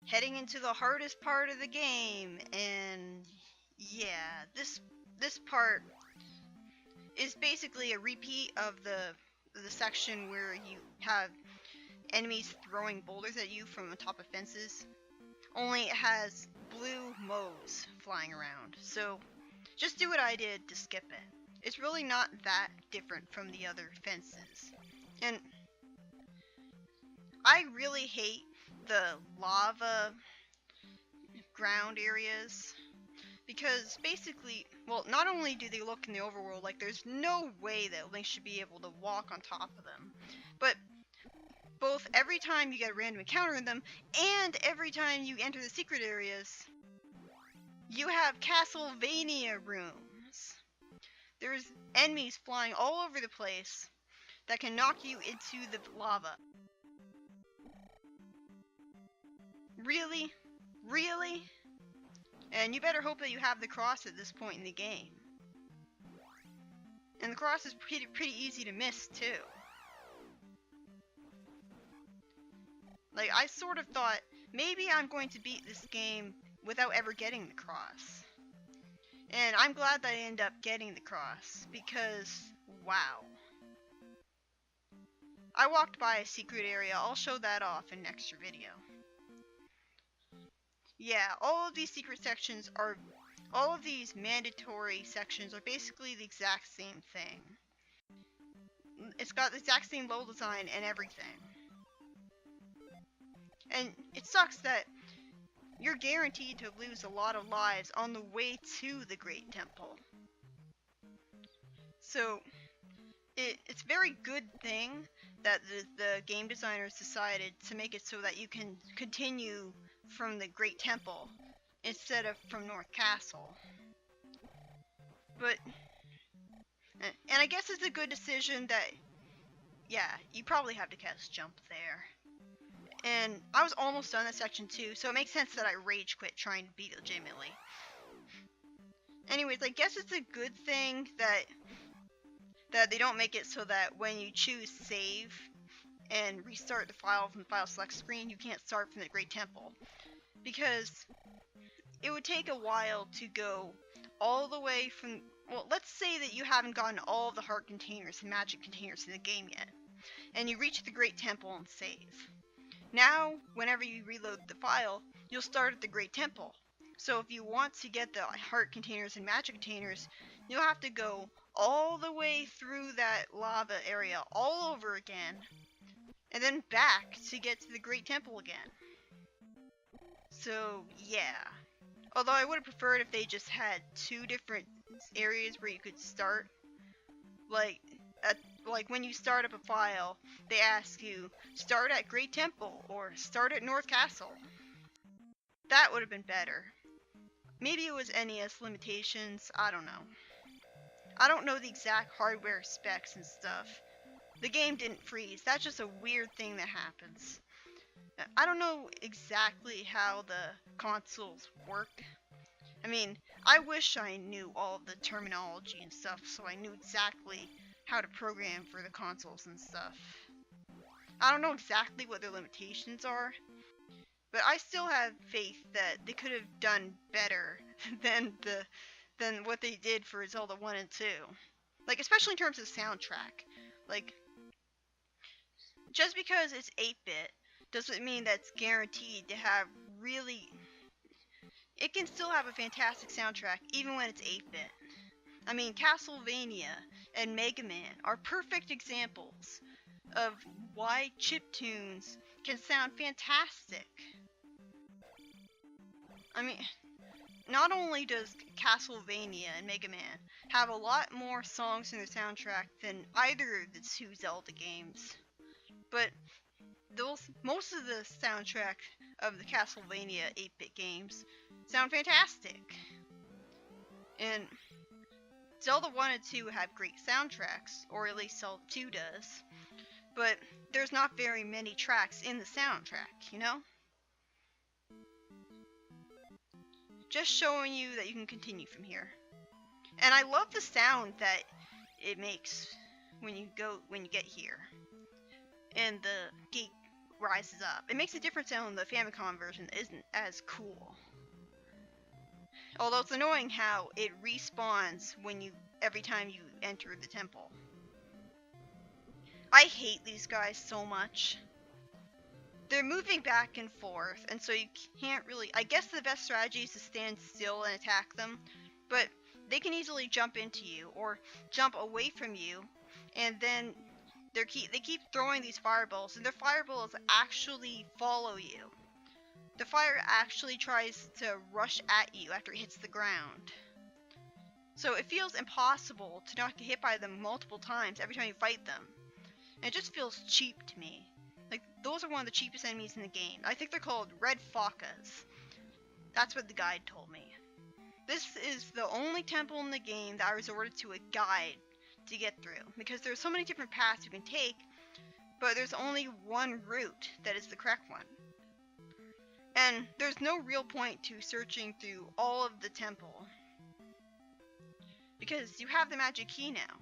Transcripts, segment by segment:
heading into the hardest part of the game, and yeah, this part is basically a repeat of the section where you have enemies throwing boulders at you from the top of fences. Only it has blue mows flying around. So just do what I did to skip it. It's really not that different from the other fences. And I really hate the lava ground areas because basically, well, not only do they look in the overworld like there's no way that Link should be able to walk on top of them, but both every time you get a random encounter in them and every time you enter the secret areas, you have Castlevania rooms. There's enemies flying all over the place that can knock you into the lava. Really? Really? And you better hope that you have the cross at this point in the game. And the cross is pretty easy to miss too. Like, I sort of thought, maybe I'm going to beat this game without ever getting the cross. And I'm glad that I ended up getting the cross, because, wow. I walked by a secret area, I'll show that off in an extra video. Yeah, all of these secret sections are, all of these mandatory sections are basically the exact same thing. It's got the exact same level design and everything. And it sucks that you're guaranteed to lose a lot of lives on the way to the Great Temple. So, it's a very good thing that the game designers decided to make it so that you can continue from the Great Temple instead of from North Castle. But, and I guess it's a good decision that, yeah, you probably have to cast jump there. And I was almost done that section too, so it makes sense that I rage quit trying to beat it legitimately. Anyways, I guess it's a good thing that they don't make it so that when you choose save and restart the file from the file select screen, you can't start from the Great Temple. Because it would take a while to go all the way from, well, let's say that you haven't gotten all of the heart containers and magic containers in the game yet, and you reach the Great Temple and save. Now, whenever you reload the file, you'll start at the Great Temple. So if you want to get the heart containers and magic containers, you'll have to go all the way through that lava area all over again, and then back to get to the Great Temple again. So, yeah. Although I would have preferred if they just had two different areas where you could start. Like when you start up a file, they ask you, start at Great Temple or start at North Castle. That would have been better. Maybe it was NES limitations, I don't know. I don't know the exact hardware specs and stuff. The game didn't freeze, that's just a weird thing that happens. I don't know exactly how the consoles work. I mean, I wish I knew all the terminology and stuff so I knew exactly how to program for the consoles and stuff. I don't know exactly what their limitations are, but I still have faith that they could have done better than what they did for Zelda 1 and 2. Like, especially in terms of the soundtrack. Like, just because it's 8-bit doesn't mean that it's guaranteed to have really... It can still have a fantastic soundtrack even when it's 8-bit. I mean, Castlevania and Mega Man are perfect examples of why chiptunes can sound fantastic. I mean, not only does Castlevania and Mega Man have a lot more songs in their soundtrack than either of the two Zelda games, but most of the soundtrack of the Castlevania 8-bit games sound fantastic. And Zelda 1 and 2 have great soundtracks, or at least Zelda 2 does, but there's not very many tracks in the soundtrack, you know? Just showing you that you can continue from here. And I love the sound that it makes when you get here. And the gate, rises up. It makes a different sound in the Famicom version that isn't as cool. Although it's annoying how it respawns every time you enter the temple. I hate these guys so much. They're moving back and forth, and so you can't really... I guess the best strategy is to stand still and attack them, but they can easily jump into you, or jump away from you, and then they keep throwing these fireballs, and their fireballs actually follow you. The fire actually tries to rush at you after it hits the ground. So it feels impossible to not get hit by them multiple times every time you fight them. And it just feels cheap to me. Like, those are one of the cheapest enemies in the game. I think they're called red focas. That's what the guide told me. This is the only temple in the game that I resorted to a guide to get through, because there's so many different paths you can take, but there's only one route that is the correct one. And there's no real point to searching through all of the temple, because you have the magic key now.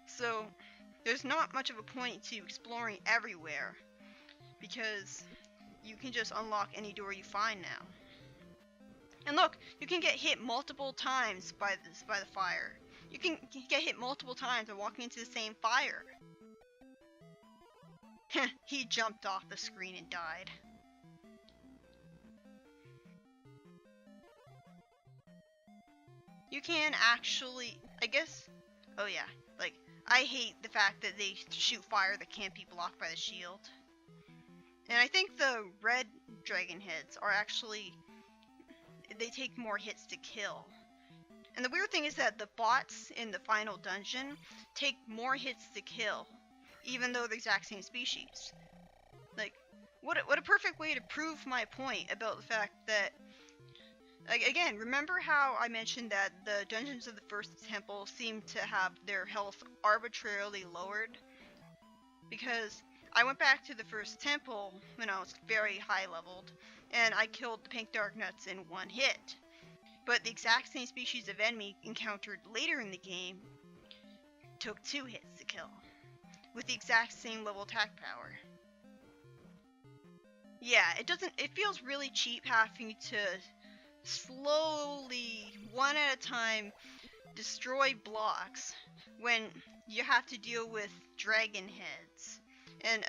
So there's not much of a point to exploring everywhere, because you can just unlock any door you find now. And look, you can get hit multiple times by the fire. You can get hit multiple times by walking into the same fire. He jumped off the screen and died. You can actually, I guess, oh yeah, like, I hate the fact that they shoot fire that can't be blocked by the shield. And I think the red dragon heads are actually, they take more hits to kill. And the weird thing is that the bots in the final dungeon take more hits to kill, even though they're the exact same species. Like, what a perfect way to prove my point about the fact that, again, remember how I mentioned that the dungeons of the first temple seem to have their health arbitrarily lowered? Because I went back to the first temple when I was very high leveled, and I killed the pink dark nuts in one hit. But the exact same species of enemy encountered later in the game took 2 hits to kill, with the exact same level attack power. Yeah, it feels really cheap having to slowly, one at a time, destroy blocks when you have to deal with dragon heads. And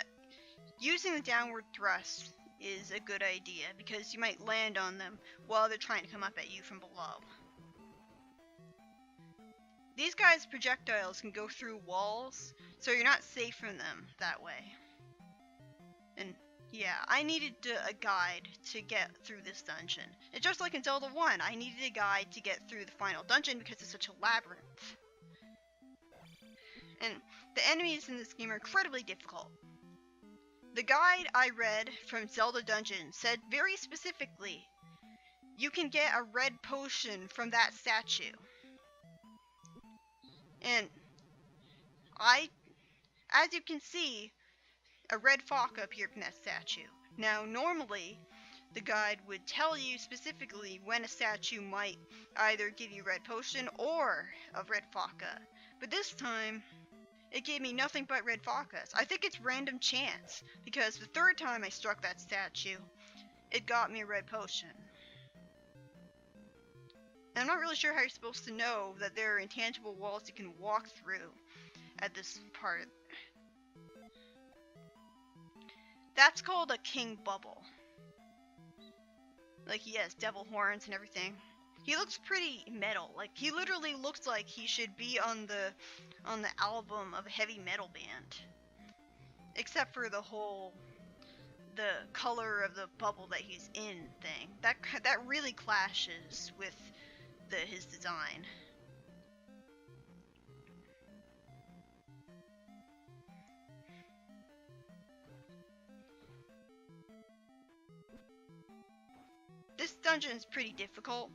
using the downward thrust is a good idea, because you might land on them while they're trying to come up at you from below. These guys' projectiles can go through walls, so you're not safe from them that way. And yeah, I needed a guide to get through this dungeon. And just like in Zelda 1, I needed a guide to get through the final dungeon because it's such a labyrinth. And the enemies in this game are incredibly difficult. The guide I read from Zelda Dungeon said very specifically, you can get a red potion from that statue. And as you can see, a red foca appeared from that statue. Now, normally, the guide would tell you specifically when a statue might either give you a red potion or a red foca. But this time, it gave me nothing but red focas. I think it's random chance, because the third time I struck that statue, it got me a red potion. And I'm not really sure how you're supposed to know that there are intangible walls you can walk through at this part. That's called a king bubble. Like, he has devil horns and everything. He looks pretty metal. Like, he literally looks like he should be on the album of a heavy metal band. Except for the color of the bubble that he's in thing. That really clashes with his design. This dungeon is pretty difficult.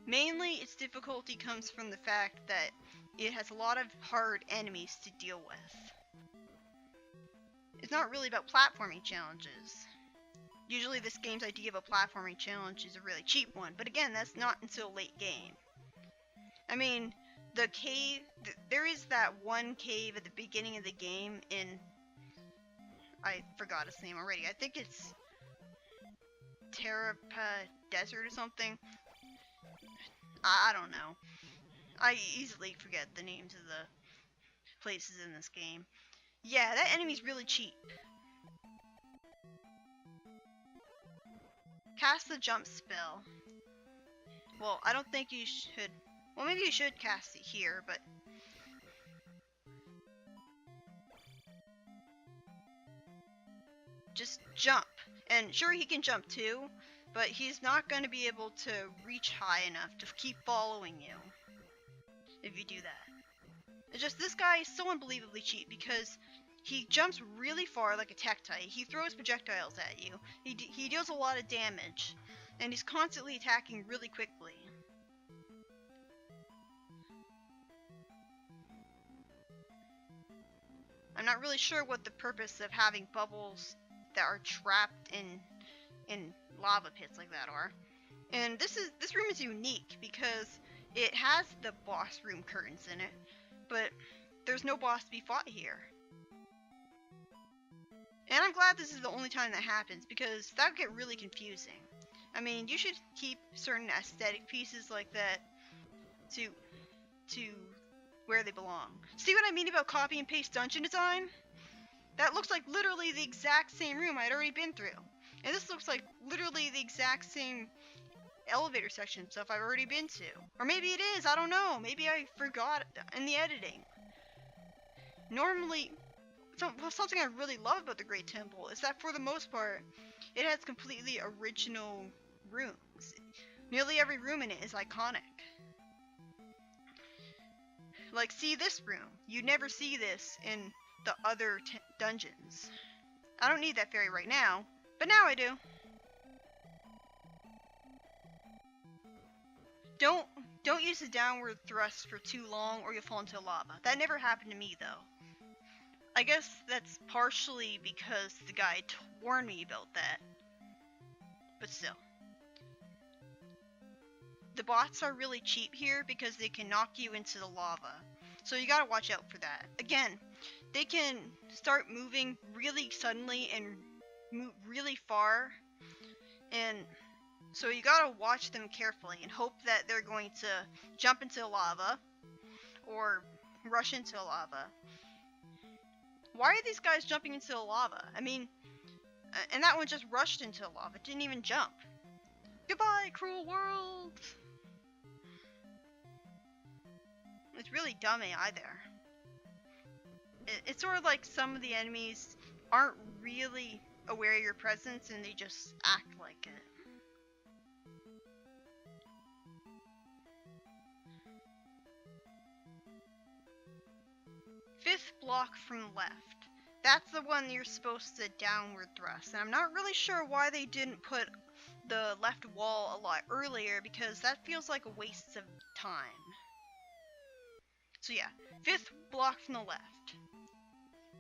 Mainly, its difficulty comes from the fact that it has a lot of hard enemies to deal with. It's not really about platforming challenges. Usually this game's idea of a platforming challenge is a really cheap one, but again, that's not until late game. I mean, the cave, there is that one cave at the beginning of the game in I forgot its name already. I think it's Terrapa Desert or something. I don't know. I easily forget the names of the places in this game. Yeah, that enemy's really cheap. Cast the jump spell. Well, I don't think you should... Well, maybe you should cast it here, but... Just jump. And sure, he can jump too, but he's not going to be able to reach high enough to keep following you if you do that. It's just, this guy is so unbelievably cheap because he jumps really far like a Tektite. He throws projectiles at you. He deals a lot of damage, and he's constantly attacking really quickly. I'm not really sure what the purpose of having bubbles that are trapped in lava pits like that are. And this room is unique because it has the boss room curtains in it, but there's no boss to be fought here. And I'm glad this is the only time that happens, because that would get really confusing. I mean, you should keep certain aesthetic pieces like that to where they belong. See what I mean about copy and paste dungeon design? That looks like literally the exact same room I'd already been through. And this looks like literally the exact same elevator section stuff I've already been to. Or maybe it is, I don't know. Maybe I forgot in the editing. Normally, something I really love about the Great Temple is that for the most part, it has completely original rooms. Nearly every room in it is iconic. Like, see this room. You'd never see this in the other dungeons. I don't need that fairy right now, but now I do. Don't use the downward thrust for too long or you'll fall into lava. That never happened to me though. I guess that's partially because the guy warned me about that. But still. The bots are really cheap here because they can knock you into the lava. So you gotta watch out for that. Again, they can start moving really suddenly and move really far. And so you gotta watch them carefully and hope that they're going to jump into lava or rush into lava. Why are these guys jumping into the lava? I mean, and that one just rushed into lava, didn't even jump. Goodbye, cruel world! It's really dumb AI there. It's sort of like some of the enemies aren't really aware of your presence and they just act like it. Fifth block from left. That's the one you're supposed to downward thrust. And I'm not really sure why they didn't put the left wall a lot earlier, because that feels like a waste of time. So yeah, fifth block from the left.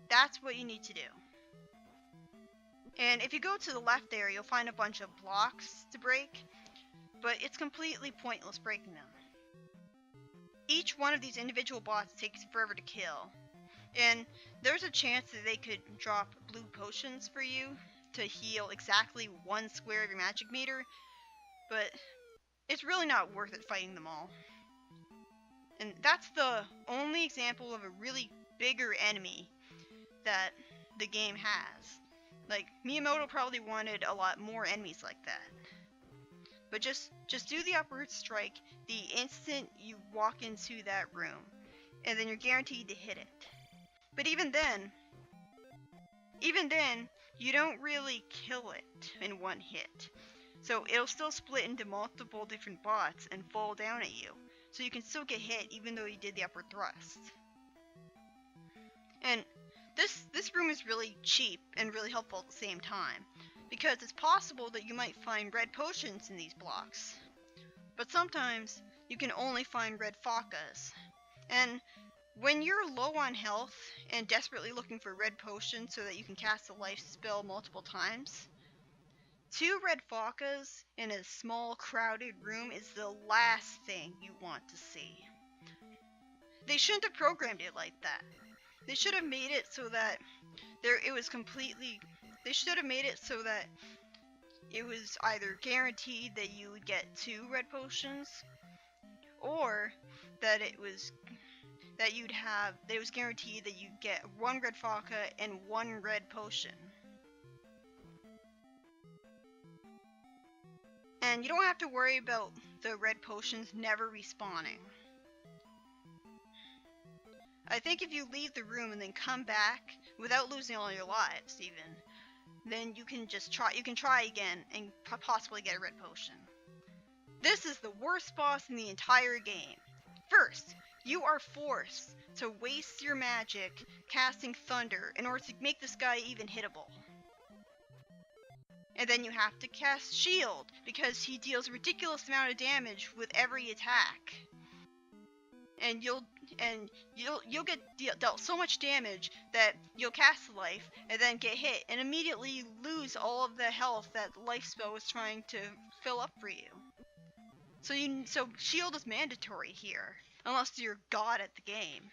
That's what you need to do. And if you go to the left there, you'll find a bunch of blocks to break, but it's completely pointless breaking them. Each one of these individual bots takes forever to kill. And there's a chance that they could drop blue potions for you to heal exactly 1 square of your magic meter, but it's really not worth it fighting them all. And that's the only example of a really bigger enemy that the game has. Like, Miyamoto probably wanted a lot more enemies like that. But just do the upward strike the instant you walk into that room, and then you're guaranteed to hit it. But even then, you don't really kill it in one hit. So it'll still split into multiple different bots and fall down at you. So you can still get hit even though you did the upward thrust. And this room is really cheap and really helpful at the same time, because it's possible that you might find red potions in these blocks. But sometimes you can only find red Fakas. And when you're low on health and desperately looking for red potions so that you can cast a life spell multiple times, 2 red Fakas in a small crowded room is the last thing you want to see. They shouldn't have programmed it like that. They should have made it so that It was completely. They should have made it so that it was either guaranteed that you would get 2 red potions, or that it was guaranteed that you'd get 1 red vodka and 1 red potion. And you don't have to worry about the red potions never respawning. I think if you leave the room and then come back without losing all your lives even, then you can try again and possibly get a red potion. This is the worst boss in the entire game. First, you are forced to waste your magic casting thunder in order to make this guy even hittable. And then you have to cast shield because he deals a ridiculous amount of damage with every attack. And you'll get dealt so much damage that you'll cast life and then get hit and immediately lose all of the health that life spell was trying to fill up for you. So shield is mandatory here, unless you're god at the game.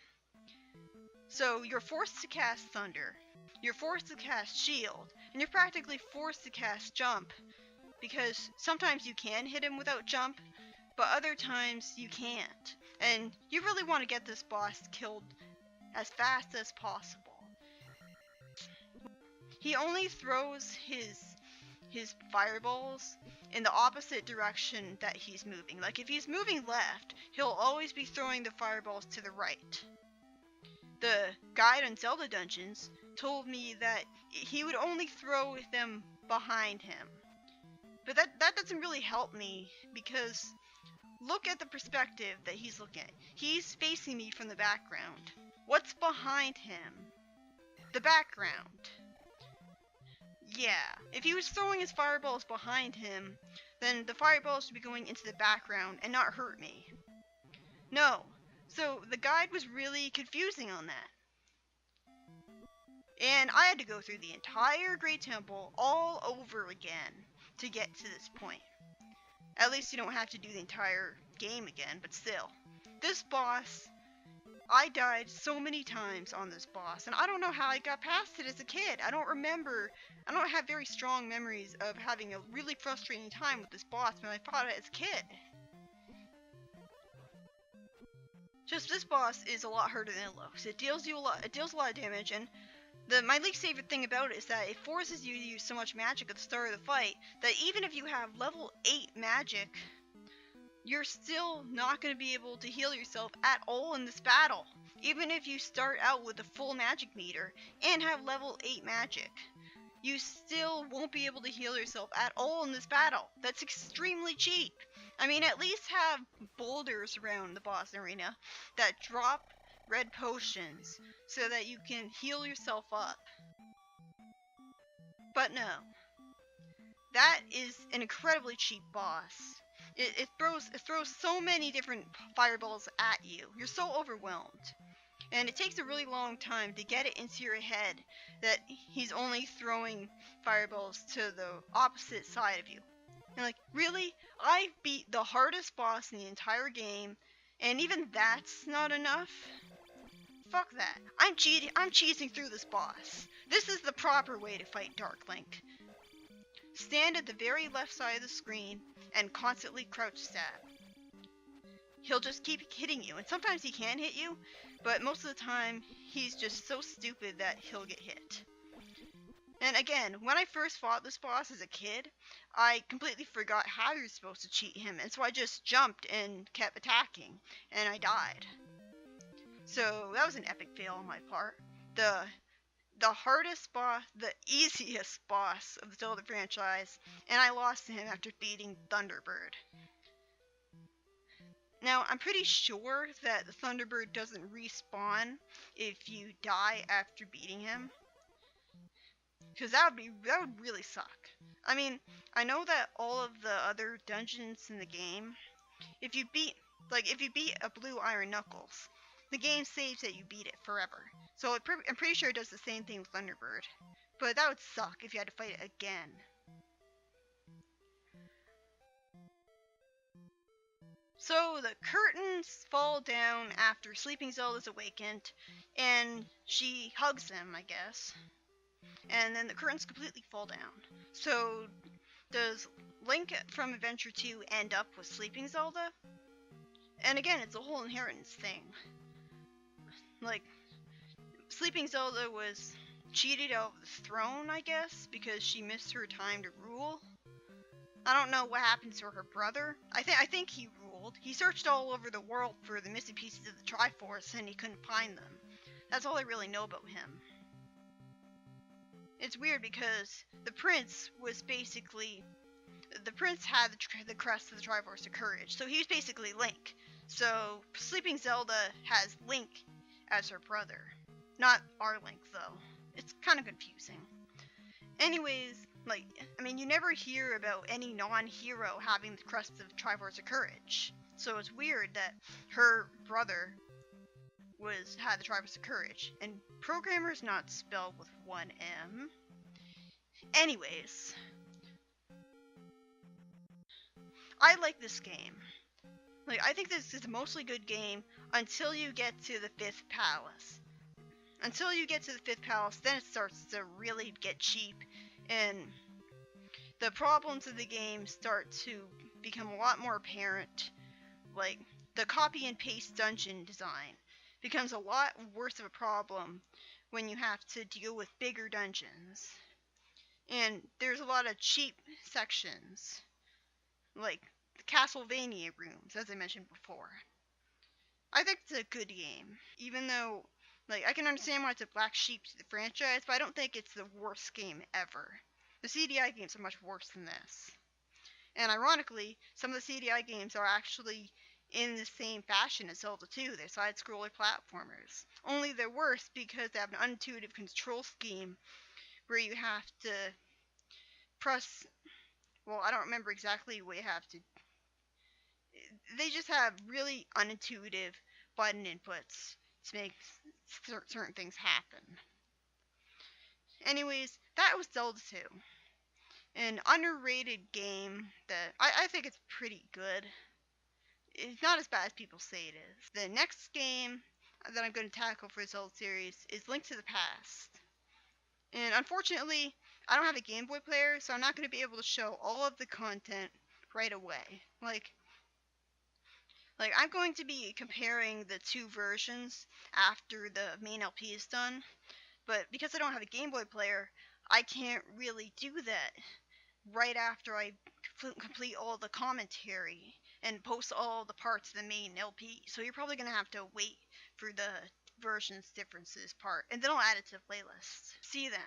So you're forced to cast thunder, you're forced to cast shield, and you're practically forced to cast jump, because sometimes you can hit him without jump, but other times you can't. And you really want to get this boss killed as fast as possible. He only throws his fireballs in the opposite direction that he's moving. Like if he's moving left, he'll always be throwing the fireballs to the right. The guide on Zelda dungeons told me that he would only throw them behind him. But that doesn't really help me, because look at the perspective that he's looking at. He's facing me from the background. What's behind him? The background. Yeah, if he was throwing his fireballs behind him, then the fireballs would be going into the background and not hurt me. No. So the guide was really confusing on that. And I had to go through the entire Great Temple all over again to get to this point. At least you don't have to do the entire game again, but still. This boss, I died so many times on this boss, and I don't know how I got past it as a kid. I don't have very strong memories of having a really frustrating time with this boss when I fought it as a kid. Just this boss is a lot harder than it looks. It deals a lot of damage, and my least favorite thing about it is that it forces you to use so much magic at the start of the fight that even if you have level 8 magic, you're still not going to be able to heal yourself at all in this battle. Even if you start out with a full magic meter and have level 8 magic, you still won't be able to heal yourself at all in this battle. That's extremely cheap. I mean, at least have boulders around the boss arena that drop red potions so that you can heal yourself up. But no. That is an incredibly cheap boss. It throws so many different fireballs at you. You're so overwhelmed. And it takes a really long time to get it into your head that he's only throwing fireballs to the opposite side of you. And like, really? I beat the hardest boss in the entire game, and even that's not enough? Fuck that. I'm cheesing through this boss. This is the proper way to fight Dark Link. Stand at the very left side of the screen and constantly crouch stab. He'll just keep hitting you, and sometimes he can hit you, but most of the time he's just so stupid that he'll get hit. And again, when I first fought this boss as a kid, I completely forgot how you're supposed to cheat him, and so I just jumped and kept attacking, and I died. So that was an epic fail on my part. The hardest boss, the easiest boss of the Zelda franchise, and I lost to him after beating Thunderbird. Now, I'm pretty sure that the Thunderbird doesn't respawn if you die after beating him, because that would really suck. I mean, I know that all of the other dungeons in the game, if you beat a blue Iron Knuckles, the game saves that you beat it forever. So I'm pretty sure it does the same thing with Thunderbird. But that would suck if you had to fight it again. So the curtains fall down after Sleeping Zelda's awakened, and she hugs him, I guess. and then the curtains completely fall down. So, does Link from Adventure 2 end up with Sleeping Zelda? And again, it's a whole inheritance thing. Like, Sleeping Zelda was cheated out of the throne, I guess, because she missed her time to rule. I don't know what happened to her brother. I think he ruled. He searched all over the world for the missing pieces of the Triforce and he couldn't find them. That's all I really know about him. It's weird because the prince had the crest of the Triforce of Courage, so he was basically Link. So Sleeping Zelda has Link as her brother. Not our Link, though. It's kind of confusing. Anyways, you never hear about any non-hero having the crest of Triforce of Courage. So it's weird that her brother had the Triforce of Courage. And programmer's not spelled with one M. Anyways, I like this game. I think this is a mostly good game until you get to the 5th palace. Until you get to the 5th palace, then it starts to really get cheap, and the problems of the game start to become a lot more apparent. Like, the copy and paste dungeon design becomes a lot worse of a problem when you have to deal with bigger dungeons. And there's a lot of cheap sections, like the Castlevania rooms, as I mentioned before. I think it's a good game, even though, I can understand why it's a black sheep to the franchise, but I don't think it's the worst game ever. The CDI games are much worse than this. And ironically, some of the CDI games are actually in the same fashion as Zelda 2. They're side-scroller platformers. Only they're worse because they have an unintuitive control scheme where you have to press... Well, I don't remember exactly what you have to... They just have really unintuitive button inputs to make certain things happen. Anyways, that was Zelda 2. An underrated game that I think it's pretty good. It's not as bad as people say it is. The next game that I'm going to tackle for the Zelda series is Link to the Past. And unfortunately, I don't have a Game Boy player, so I'm not going to be able to show all of the content right away. I'm going to be comparing the two versions after the main LP is done, but because I don't have a Game Boy player, I can't really do that right after I complete all the commentary and post all the parts of the main LP. So you're probably going to have to wait for the versions differences part, and then I'll add it to the playlist. See you then.